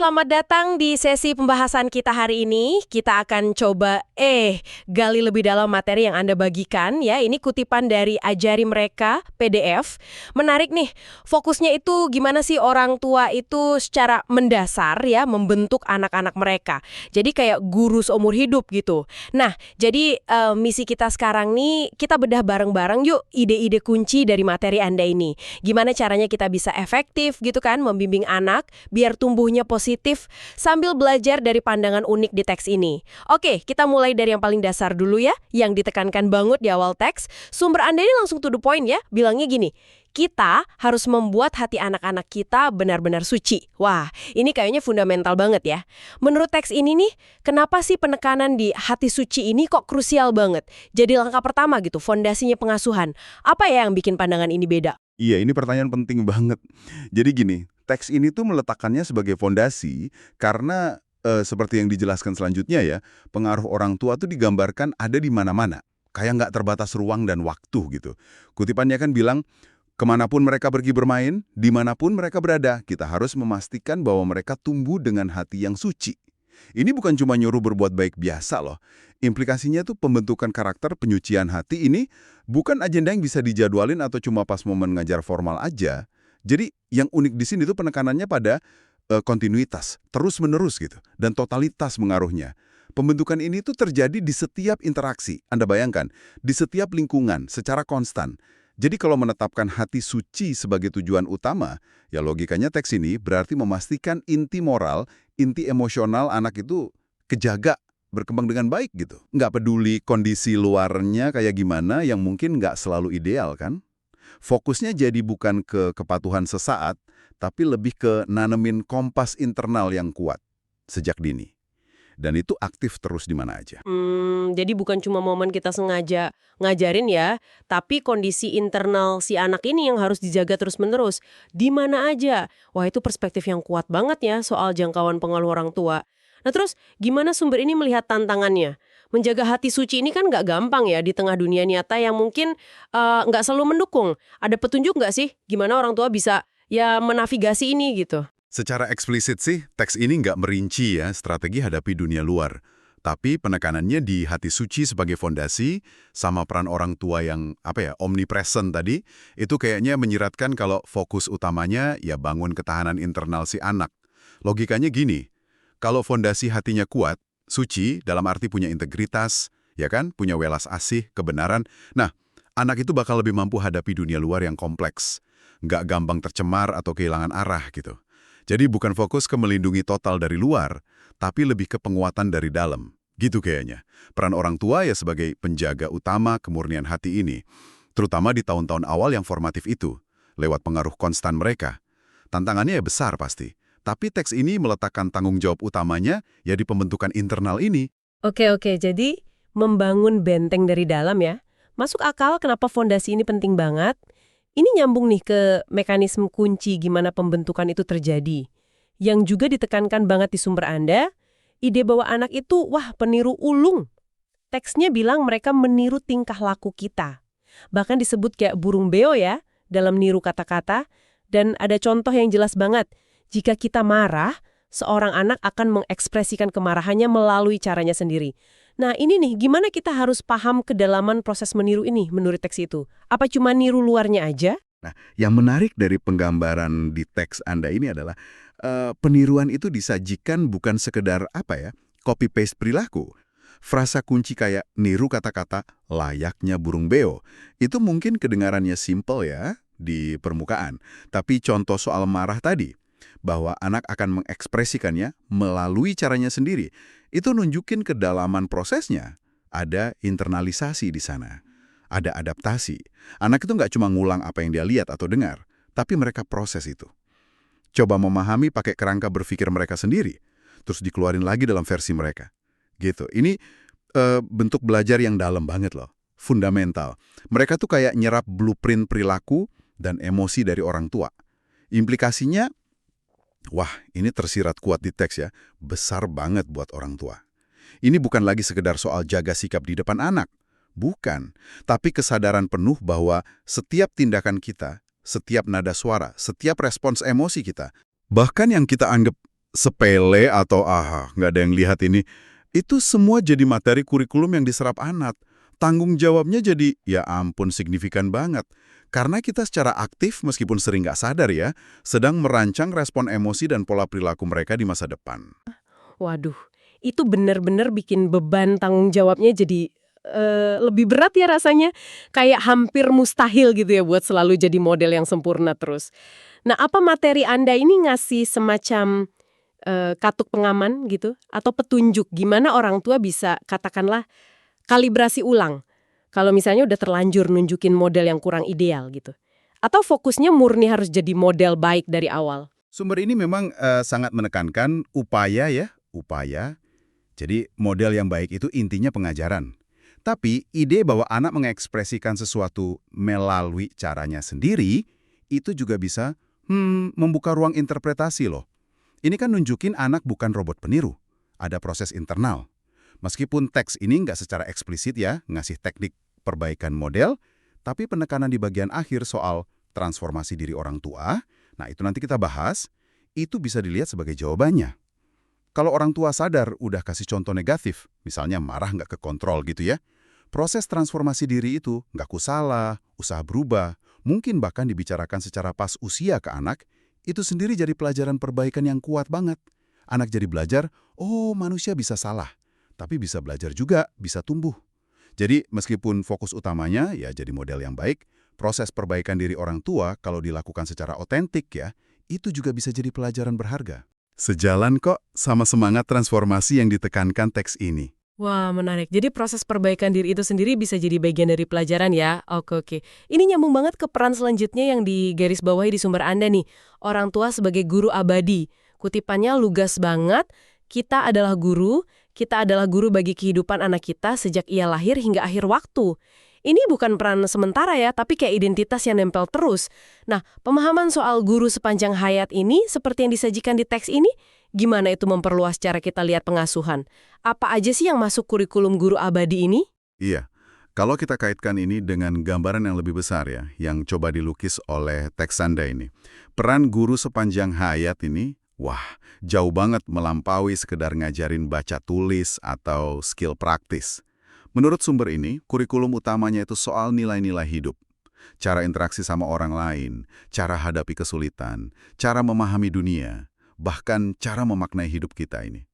selamat datang di sesi pembahasan kita hari ini. Kita akan coba gali lebih dalam materi yang Anda bagikan ya. Ini kutipan dari Ajari Mereka PDF. Menarik nih, fokusnya itu gimana sih orang tua itu secara mendasar ya membentuk anak-anak mereka. Jadi kayak guru seumur hidup gitu. Nah, jadi misi kita sekarang nih, kita bedah bareng-bareng yuk ide-ide kunci dari materi Anda ini. Gimana caranya kita bisa efektif gitu kan membimbing anak biar tumbuhnya positif sambil belajar dari pandangan unik di teks ini. Oke, kita mulai dari yang paling dasar dulu ya, yang ditekankan banget di awal teks. Sumber Anda ini langsung to the point ya, bilangnya gini, kita harus membuat hati anak-anak kita benar-benar suci. Wah, ini kayaknya fundamental banget ya. Menurut teks ini nih, kenapa sih penekanan di hati suci ini kok krusial banget? Jadi langkah pertama gitu, fondasinya pengasuhan. Apa ya yang bikin pandangan ini beda? Iya, ini pertanyaan penting banget. Jadi gini, teks ini tuh meletakkannya sebagai fondasi karena seperti yang dijelaskan selanjutnya ya, pengaruh orang tua tuh digambarkan ada di mana-mana. Kayak nggak terbatas ruang dan waktu gitu. Kutipannya kan bilang, kemanapun mereka pergi bermain, dimanapun mereka berada, kita harus memastikan bahwa mereka tumbuh dengan hati yang suci. Ini bukan cuma nyuruh berbuat baik biasa loh. Implikasinya tuh pembentukan karakter penyucian hati ini bukan agenda yang bisa dijadwalin atau cuma pas momen ngajar formal aja. Jadi yang unik di sini tuh penekanannya pada kontinuitas, terus-menerus gitu, dan totalitas mengaruhnya. Pembentukan ini tuh terjadi di setiap interaksi. Anda bayangkan, di setiap lingkungan secara konstan. Jadi kalau menetapkan hati suci sebagai tujuan utama, ya logikanya teks ini berarti memastikan inti moral, inti emosional anak itu kejaga, berkembang dengan baik gitu. Nggak peduli kondisi luarnya kayak gimana yang mungkin nggak selalu ideal kan? Fokusnya jadi bukan ke kepatuhan sesaat, tapi lebih ke nanemin kompas internal yang kuat sejak dini. Dan itu aktif terus di mana aja. Jadi bukan cuma momen kita sengaja ngajarin ya, tapi kondisi internal si anak ini yang harus dijaga terus-menerus. Di mana aja. Wah, itu perspektif yang kuat banget ya soal jangkauan pengaruh orang tua. Nah terus, gimana sumber ini melihat tantangannya? Menjaga hati suci ini kan nggak gampang ya di tengah dunia nyata yang mungkin nggak selalu mendukung. Ada petunjuk nggak sih gimana orang tua bisa ya menavigasi ini gitu? Secara eksplisit sih, teks ini nggak merinci ya strategi hadapi dunia luar. Tapi penekanannya di hati suci sebagai fondasi, sama peran orang tua yang omnipresent tadi, itu kayaknya menyiratkan kalau fokus utamanya ya bangun ketahanan internal si anak. Logikanya gini, kalau fondasi hatinya kuat, suci dalam arti punya integritas, ya kan, punya welas asih, kebenaran. Nah, anak itu bakal lebih mampu hadapi dunia luar yang kompleks. Nggak gampang tercemar atau kehilangan arah gitu. Jadi bukan fokus ke melindungi total dari luar, tapi lebih ke penguatan dari dalam. Gitu kayaknya. Peran orang tua ya sebagai penjaga utama kemurnian hati ini. Terutama di tahun-tahun awal yang formatif itu, lewat pengaruh konstan mereka. Tantangannya ya besar pasti. Tapi teks ini meletakkan tanggung jawab utamanya ya di pembentukan internal ini. Oke, jadi membangun benteng dari dalam ya. Masuk akal kenapa fondasi ini penting banget. Ini nyambung nih ke mekanisme kunci gimana pembentukan itu terjadi. Yang juga ditekankan banget di sumber Anda, ide bahwa anak itu, peniru ulung. Teksnya bilang mereka meniru tingkah laku kita. Bahkan disebut kayak burung beo ya, dalam niru kata-kata. Dan ada contoh yang jelas banget. Jika kita marah, seorang anak akan mengekspresikan kemarahannya melalui caranya sendiri. Nah ini nih, gimana kita harus paham kedalaman proses meniru ini menurut teks itu? Apa cuma niru luarnya aja? Nah, yang menarik dari penggambaran di teks Anda ini adalah peniruan itu disajikan bukan sekedar copy-paste perilaku. Frasa kunci kayak niru kata-kata layaknya burung beo, itu mungkin kedengarannya simple ya di permukaan. Tapi contoh soal marah tadi, bahwa anak akan mengekspresikannya melalui caranya sendiri. Itu nunjukin kedalaman prosesnya. Ada internalisasi di sana. Ada adaptasi. Anak itu nggak cuma ngulang apa yang dia lihat atau dengar, tapi mereka proses itu. Coba memahami pakai kerangka berpikir mereka sendiri, terus dikeluarin lagi dalam versi mereka. Gitu. Ini bentuk belajar yang dalam banget loh. Fundamental. Mereka tuh kayak nyerap blueprint perilaku dan emosi dari orang tua. Implikasinya, ini tersirat kuat di teks ya, besar banget buat orang tua. Ini bukan lagi sekedar soal jaga sikap di depan anak. Bukan. Tapi kesadaran penuh bahwa setiap tindakan kita, setiap nada suara, setiap respons emosi kita, bahkan yang kita anggap sepele atau nggak ada yang lihat ini, itu semua jadi materi kurikulum yang diserap anak. Tanggung jawabnya jadi, ya ampun, signifikan banget. Karena kita secara aktif, meskipun sering nggak sadar ya, sedang merancang respon emosi dan pola perilaku mereka di masa depan. Waduh, itu benar-benar bikin beban tanggung jawabnya jadi lebih berat ya rasanya. Kayak hampir mustahil gitu ya buat selalu jadi model yang sempurna terus. Nah, apa materi Anda ini ngasih semacam katuk pengaman gitu? Atau petunjuk gimana orang tua bisa katakanlah kalibrasi ulang? Kalau misalnya udah terlanjur nunjukin model yang kurang ideal gitu. Atau fokusnya murni harus jadi model baik dari awal? Sumber ini memang sangat menekankan upaya ya, upaya. Jadi model yang baik itu intinya pengajaran. Tapi ide bahwa anak mengekspresikan sesuatu melalui caranya sendiri, itu juga bisa membuka ruang interpretasi loh. Ini kan nunjukin anak bukan robot peniru. Ada proses internal. Meskipun teks ini nggak secara eksplisit ya, ngasih teknik perbaikan model, tapi penekanan di bagian akhir soal transformasi diri orang tua, nah itu nanti kita bahas, itu bisa dilihat sebagai jawabannya. Kalau orang tua sadar udah kasih contoh negatif, misalnya marah nggak kekontrol gitu ya, proses transformasi diri itu nggak kusala, usaha berubah, mungkin bahkan dibicarakan secara pas usia ke anak, itu sendiri jadi pelajaran perbaikan yang kuat banget. Anak jadi belajar, oh manusia bisa salah, tapi bisa belajar juga, bisa tumbuh. Jadi meskipun fokus utamanya ya jadi model yang baik, proses perbaikan diri orang tua kalau dilakukan secara otentik ya, itu juga bisa jadi pelajaran berharga. Sejalan kok sama semangat transformasi yang ditekankan teks ini. Wah, menarik. Jadi proses perbaikan diri itu sendiri bisa jadi bagian dari pelajaran ya? Oke, oke. Ini nyambung banget ke peran selanjutnya yang digarisbawahi di sumber Anda nih. Orang tua sebagai guru abadi. Kutipannya lugas banget, kita adalah guru bagi kehidupan anak kita sejak ia lahir hingga akhir waktu. Ini bukan peran sementara ya, tapi kayak identitas yang nempel terus. Nah, pemahaman soal guru sepanjang hayat ini, seperti yang disajikan di teks ini, gimana itu memperluas cara kita lihat pengasuhan? Apa aja sih yang masuk kurikulum guru abadi ini? Iya, kalau kita kaitkan ini dengan gambaran yang lebih besar ya, yang coba dilukis oleh teks Anda ini. Peran guru sepanjang hayat ini, wah, jauh banget melampaui sekedar ngajarin baca tulis atau skill praktis. Menurut sumber ini, kurikulum utamanya itu soal nilai-nilai hidup. Cara interaksi sama orang lain, cara hadapi kesulitan, cara memahami dunia, bahkan cara memaknai hidup kita ini.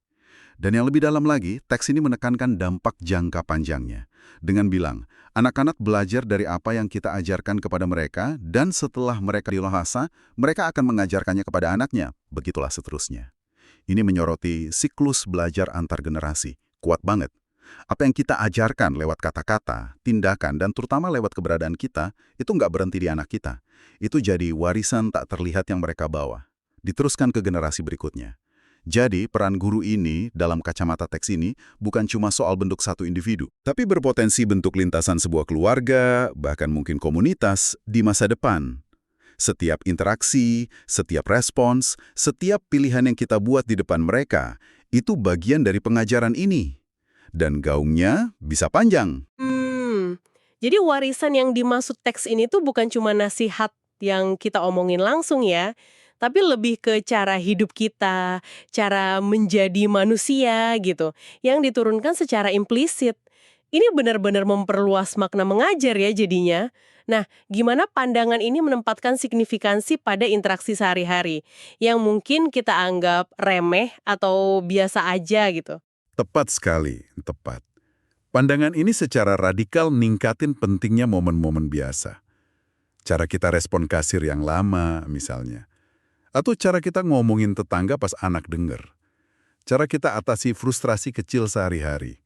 Dan yang lebih dalam lagi, teks ini menekankan dampak jangka panjangnya. Dengan bilang, anak-anak belajar dari apa yang kita ajarkan kepada mereka, dan setelah mereka dewasa, mereka akan mengajarkannya kepada anaknya. Begitulah seterusnya. Ini menyoroti siklus belajar antar generasi. Kuat banget. Apa yang kita ajarkan lewat kata-kata, tindakan, dan terutama lewat keberadaan kita, itu nggak berhenti di anak kita. Itu jadi warisan tak terlihat yang mereka bawa. Diteruskan ke generasi berikutnya. Jadi, peran guru ini, dalam kacamata teks ini, bukan cuma soal bentuk satu individu, tapi berpotensi bentuk lintasan sebuah keluarga, bahkan mungkin komunitas, di masa depan. Setiap interaksi, setiap respons, setiap pilihan yang kita buat di depan mereka, itu bagian dari pengajaran ini. Dan gaungnya bisa panjang. Jadi warisan yang dimaksud teks ini tuh bukan cuma nasihat yang kita omongin langsung ya, tapi lebih ke cara hidup kita, cara menjadi manusia gitu, yang diturunkan secara implisit. Ini benar-benar memperluas makna mengajar ya jadinya. Nah, gimana pandangan ini menempatkan signifikansi pada interaksi sehari-hari, yang mungkin kita anggap remeh atau biasa aja gitu? Tepat sekali, tepat. Pandangan ini secara radikal ningkatin pentingnya momen-momen biasa. Cara kita respon kasir yang lama, misalnya. Atau cara kita ngomongin tetangga pas anak denger. Cara kita atasi frustrasi kecil sehari-hari.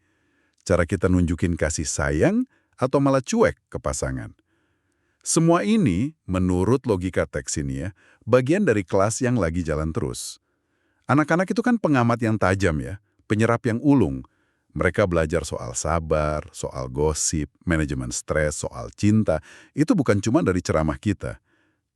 Cara kita nunjukin kasih sayang atau malah cuek ke pasangan. Semua ini, menurut logika teks ini ya, bagian dari kelas yang lagi jalan terus. Anak-anak itu kan pengamat yang tajam ya, penyerap yang ulung. Mereka belajar soal sabar, soal gosip, manajemen stres, soal cinta. Itu bukan cuma dari ceramah kita,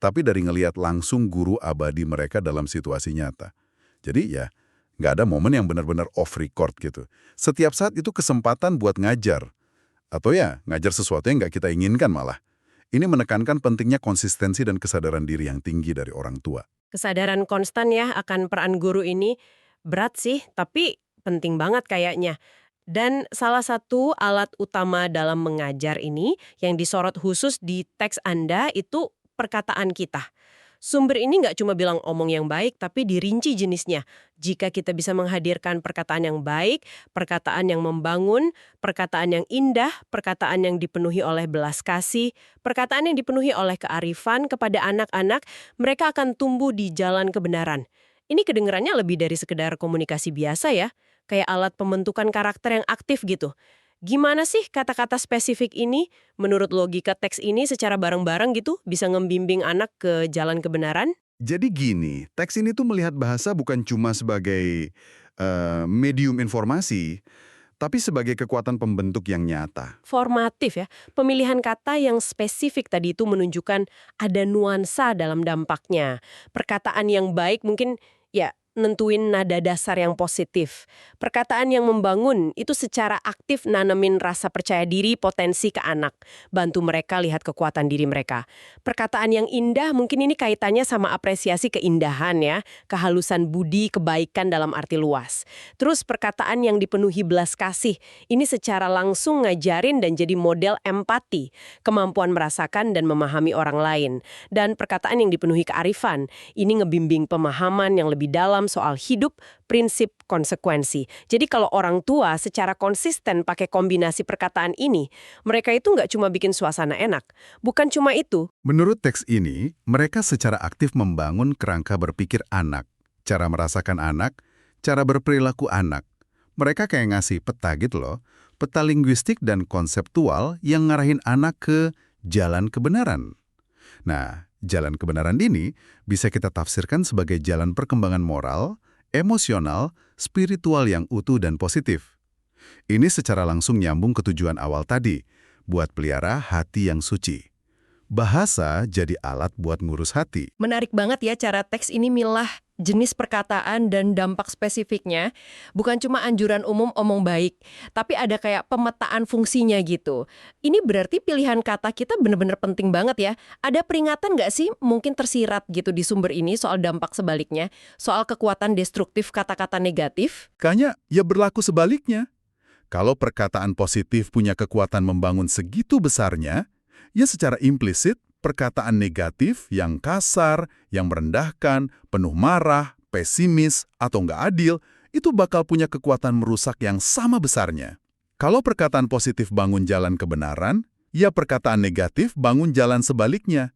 tapi dari ngeliat langsung guru abadi mereka dalam situasi nyata. Jadi ya, nggak ada momen yang benar-benar off record gitu. Setiap saat itu kesempatan buat ngajar. Atau ya, ngajar sesuatu yang nggak kita inginkan malah. Ini menekankan pentingnya konsistensi dan kesadaran diri yang tinggi dari orang tua. Kesadaran konstan ya akan peran guru ini berat sih, tapi penting banget kayaknya. Dan salah satu alat utama dalam mengajar ini yang disorot khusus di teks Anda itu perkataan kita. Sumber ini nggak cuma bilang omong yang baik, tapi dirinci jenisnya. Jika kita bisa menghadirkan perkataan yang baik, perkataan yang membangun, perkataan yang indah, perkataan yang dipenuhi oleh belas kasih, perkataan yang dipenuhi oleh kearifan kepada anak-anak, mereka akan tumbuh di jalan kebenaran. Ini kedengarannya lebih dari sekedar komunikasi biasa ya, kayak alat pembentukan karakter yang aktif gitu. Gimana sih kata-kata spesifik ini, menurut logika teks ini secara bareng-bareng gitu, bisa ngembimbing anak ke jalan kebenaran? Jadi gini, teks ini tuh melihat bahasa bukan cuma sebagai medium informasi, tapi sebagai kekuatan pembentuk yang nyata. Formatif ya, pemilihan kata yang spesifik tadi itu menunjukkan ada nuansa dalam dampaknya. Perkataan yang baik mungkin ya nentuin nada dasar yang positif. Perkataan yang membangun itu secara aktif nanemin rasa percaya diri potensi ke anak. Bantu mereka lihat kekuatan diri mereka. Perkataan yang indah mungkin ini kaitannya sama apresiasi keindahan ya. Kehalusan budi, kebaikan dalam arti luas. Terus perkataan yang dipenuhi belas kasih. Ini secara langsung ngajarin dan jadi model empati. Kemampuan merasakan dan memahami orang lain. Dan perkataan yang dipenuhi kearifan. Ini ngebimbing pemahaman yang lebih dalam soal hidup, prinsip, konsekuensi. Jadi kalau orang tua secara konsisten pakai kombinasi perkataan ini, mereka itu nggak cuma bikin suasana enak. Bukan cuma itu. Menurut teks ini, mereka secara aktif membangun kerangka berpikir anak, cara merasakan anak, cara berperilaku anak. Mereka kayak ngasih peta gitu loh, peta linguistik dan konseptual yang ngarahin anak ke jalan kebenaran. Nah, jalan kebenaran ini bisa kita tafsirkan sebagai jalan perkembangan moral, emosional, spiritual yang utuh dan positif. Ini secara langsung nyambung ke tujuan awal tadi, buat pelihara hati yang suci. Bahasa jadi alat buat ngurus hati. Menarik banget ya cara teks ini milah jenis perkataan dan dampak spesifiknya. Bukan cuma anjuran umum omong baik, tapi ada kayak pemetaan fungsinya gitu. Ini berarti pilihan kata kita benar-benar penting banget ya. Ada peringatan nggak sih mungkin tersirat gitu di sumber ini soal dampak sebaliknya? Soal kekuatan destruktif kata-kata negatif? Kayaknya ya berlaku sebaliknya. Kalau perkataan positif punya kekuatan membangun segitu besarnya, ya secara implisit, perkataan negatif yang kasar, yang merendahkan, penuh marah, pesimis, atau nggak adil, itu bakal punya kekuatan merusak yang sama besarnya. Kalau perkataan positif bangun jalan kebenaran, ya perkataan negatif bangun jalan sebaliknya.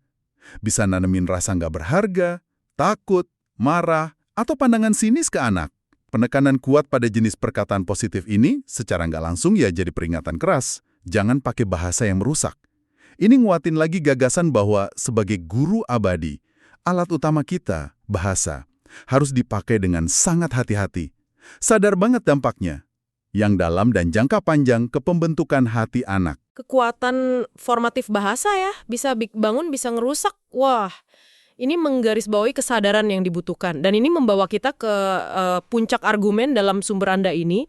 Bisa nanemin rasa nggak berharga, takut, marah, atau pandangan sinis ke anak. Penekanan kuat pada jenis perkataan positif ini secara nggak langsung ya jadi peringatan keras. Jangan pakai bahasa yang merusak. Ini nguatin lagi gagasan bahwa sebagai guru abadi, alat utama kita, bahasa, harus dipakai dengan sangat hati-hati. Sadar banget dampaknya, yang dalam dan jangka panjang ke pembentukan hati anak. Kekuatan formatif bahasa ya, bisa bangun, bisa ngerusak. Wah, ini menggarisbawahi kesadaran yang dibutuhkan. Dan ini membawa kita ke puncak argumen dalam sumber Anda ini.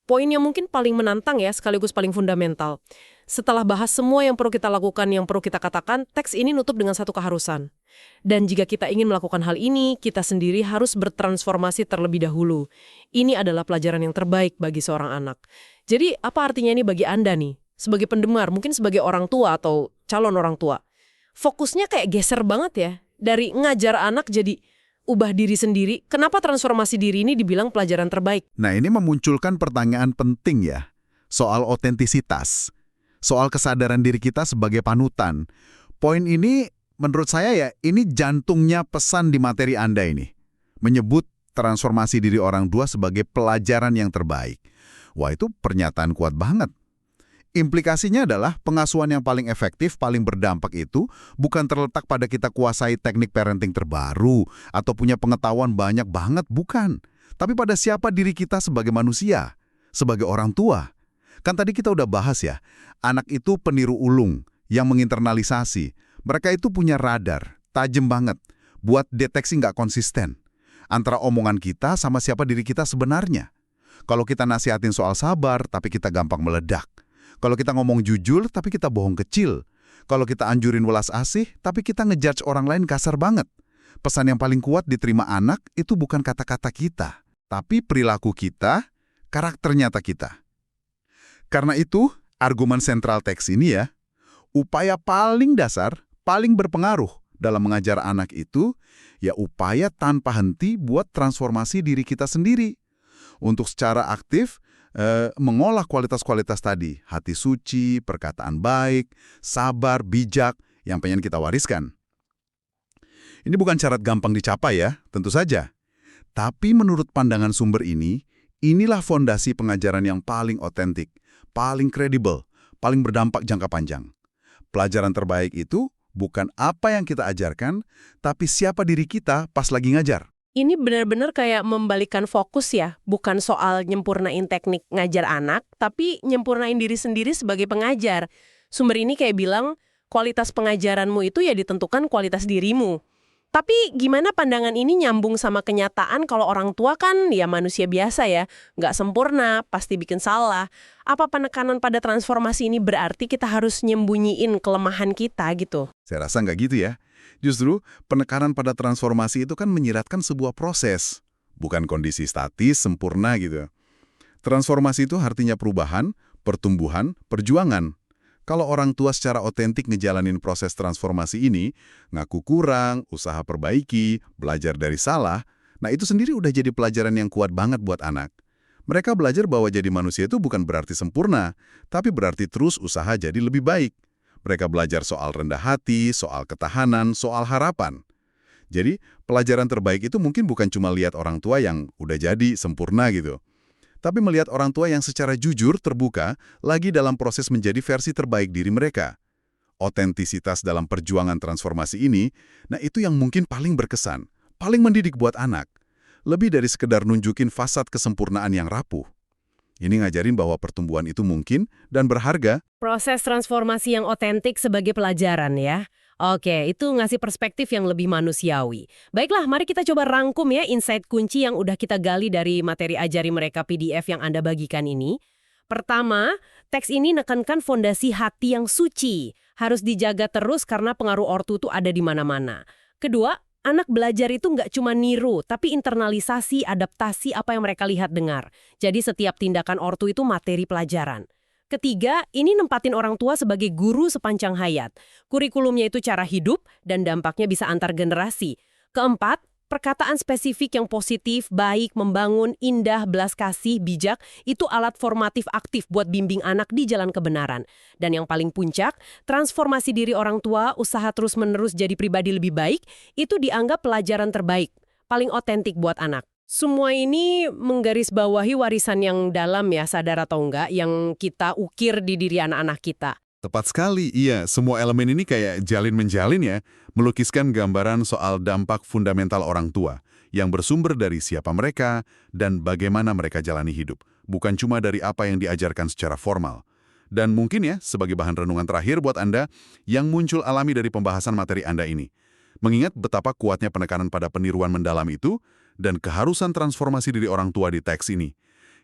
Poin yang mungkin paling menantang ya, sekaligus paling fundamental. Setelah bahas semua yang perlu kita lakukan, yang perlu kita katakan, teks ini nutup dengan satu keharusan. Dan jika kita ingin melakukan hal ini, kita sendiri harus bertransformasi terlebih dahulu. Ini adalah pelajaran yang terbaik bagi seorang anak. Jadi, apa artinya ini bagi Anda nih? Sebagai pendengar, mungkin sebagai orang tua atau calon orang tua. Fokusnya kayak geser banget ya. Dari ngajar anak jadi ubah diri sendiri. Kenapa transformasi diri ini dibilang pelajaran terbaik? Nah, ini memunculkan pertanyaan penting ya, soal otentisitas. Soal kesadaran diri kita sebagai panutan. Poin ini, menurut saya ya, ini jantungnya pesan di materi Anda ini. Menyebut transformasi diri orang tua sebagai pelajaran yang terbaik. Wah, itu pernyataan kuat banget. Implikasinya adalah pengasuhan yang paling efektif, paling berdampak itu bukan terletak pada kita kuasai teknik parenting terbaru atau punya pengetahuan banyak banget, bukan. Tapi pada siapa diri kita sebagai manusia, sebagai orang tua. Kan tadi kita udah bahas ya, anak itu peniru ulung yang menginternalisasi. Mereka itu punya radar, tajam banget, buat deteksi nggak konsisten antara omongan kita sama siapa diri kita sebenarnya. Kalau kita nasihatin soal sabar, tapi kita gampang meledak. Kalau kita ngomong jujur, tapi kita bohong kecil. Kalau kita anjurin welas asih, tapi kita ngejudge orang lain kasar banget. Pesan yang paling kuat diterima anak itu bukan kata-kata kita, tapi perilaku kita, karakter nyata kita. Karena itu, argumen sentral teks ini ya, upaya paling dasar, paling berpengaruh dalam mengajar anak itu, ya upaya tanpa henti buat transformasi diri kita sendiri. Untuk secara aktif, mengolah kualitas-kualitas tadi, hati suci, perkataan baik, sabar, bijak, yang pengen kita wariskan. Ini bukan syarat gampang dicapai ya, tentu saja. Tapi menurut pandangan sumber ini, inilah fondasi pengajaran yang paling otentik, paling kredibel, paling berdampak jangka panjang. Pelajaran terbaik itu bukan apa yang kita ajarkan, tapi siapa diri kita pas lagi ngajar. Ini benar-benar kayak membalikkan fokus ya, bukan soal nyempurnain teknik ngajar anak, tapi nyempurnain diri sendiri sebagai pengajar. Sumber ini kayak bilang, kualitas pengajaranmu itu ya ditentukan kualitas dirimu. Tapi gimana pandangan ini nyambung sama kenyataan kalau orang tua kan ya manusia biasa ya, nggak sempurna, pasti bikin salah. Apa penekanan pada transformasi ini berarti kita harus nyembunyiin kelemahan kita gitu? Saya rasa nggak gitu ya. Justru, penekanan pada transformasi itu kan menyiratkan sebuah proses, bukan kondisi statis, sempurna gitu. Transformasi itu artinya perubahan, pertumbuhan, perjuangan. Kalau orang tua secara otentik ngejalanin proses transformasi ini, ngaku kurang, usaha perbaiki, belajar dari salah, nah itu sendiri udah jadi pelajaran yang kuat banget buat anak. Mereka belajar bahwa jadi manusia itu bukan berarti sempurna, tapi berarti terus usaha jadi lebih baik. Mereka belajar soal rendah hati, soal ketahanan, soal harapan. Jadi, pelajaran terbaik itu mungkin bukan cuma lihat orang tua yang udah jadi sempurna gitu. Tapi melihat orang tua yang secara jujur, terbuka, lagi dalam proses menjadi versi terbaik diri mereka. Otentisitas dalam perjuangan transformasi ini, nah itu yang mungkin paling berkesan, paling mendidik buat anak. Lebih dari sekedar nunjukin fasad kesempurnaan yang rapuh. Ini ngajarin bahwa pertumbuhan itu mungkin dan berharga. Proses transformasi yang otentik sebagai pelajaran ya. Oke, itu ngasih perspektif yang lebih manusiawi. Baiklah, mari kita coba rangkum ya insight kunci yang udah kita gali dari materi ajari mereka PDF yang Anda bagikan ini. Pertama, teks ini nekankan fondasi hati yang suci. Harus dijaga terus karena pengaruh ortu itu ada di mana-mana. Kedua, anak belajar itu nggak cuma niru, tapi internalisasi, adaptasi apa yang mereka lihat dengar. Jadi setiap tindakan ortu itu materi pelajaran. Ketiga, ini nempatin orang tua sebagai guru sepanjang hayat. Kurikulumnya itu cara hidup dan dampaknya bisa antar generasi. Keempat, perkataan spesifik yang positif, baik, membangun, indah, belas kasih, bijak, itu alat formatif aktif buat bimbing anak di jalan kebenaran. Dan yang paling puncak, transformasi diri orang tua, usaha terus-menerus jadi pribadi lebih baik, itu dianggap pelajaran terbaik, paling otentik buat anak. Semua ini menggarisbawahi warisan yang dalam ya, sadar atau enggak, yang kita ukir di diri anak-anak kita. Tepat sekali, iya. Semua elemen ini kayak jalin-menjalin ya, melukiskan gambaran soal dampak fundamental orang tua, yang bersumber dari siapa mereka dan bagaimana mereka jalani hidup. Bukan cuma dari apa yang diajarkan secara formal. Dan mungkin ya, sebagai bahan renungan terakhir buat Anda, yang muncul alami dari pembahasan materi Anda ini. Mengingat betapa kuatnya penekanan pada peniruan mendalam itu, dan keharusan transformasi diri orang tua di teks ini.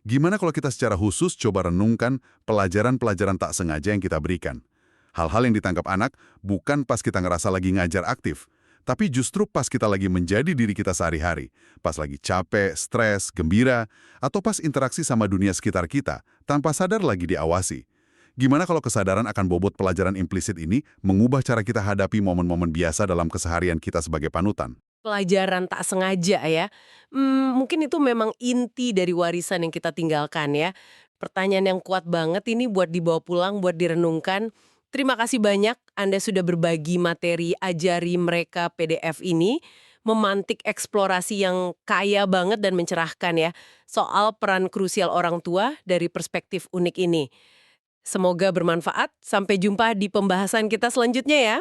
Gimana kalau kita secara khusus coba renungkan pelajaran-pelajaran tak sengaja yang kita berikan? Hal-hal yang ditangkap anak bukan pas kita ngerasa lagi ngajar aktif, tapi justru pas kita lagi menjadi diri kita sehari-hari, pas lagi capek, stres, gembira, atau pas interaksi sama dunia sekitar kita, tanpa sadar lagi diawasi. Gimana kalau kesadaran akan bobot pelajaran implisit ini mengubah cara kita hadapi momen-momen biasa dalam keseharian kita sebagai panutan? Pelajaran tak sengaja ya. Mungkin itu memang inti dari warisan yang kita tinggalkan ya. Pertanyaan yang kuat banget ini buat dibawa pulang, buat direnungkan. Terima kasih banyak Anda sudah berbagi materi ajari mereka PDF ini, memantik eksplorasi yang kaya banget dan mencerahkan ya, soal peran krusial orang tua dari perspektif unik ini. Semoga bermanfaat, sampai jumpa di pembahasan kita selanjutnya ya.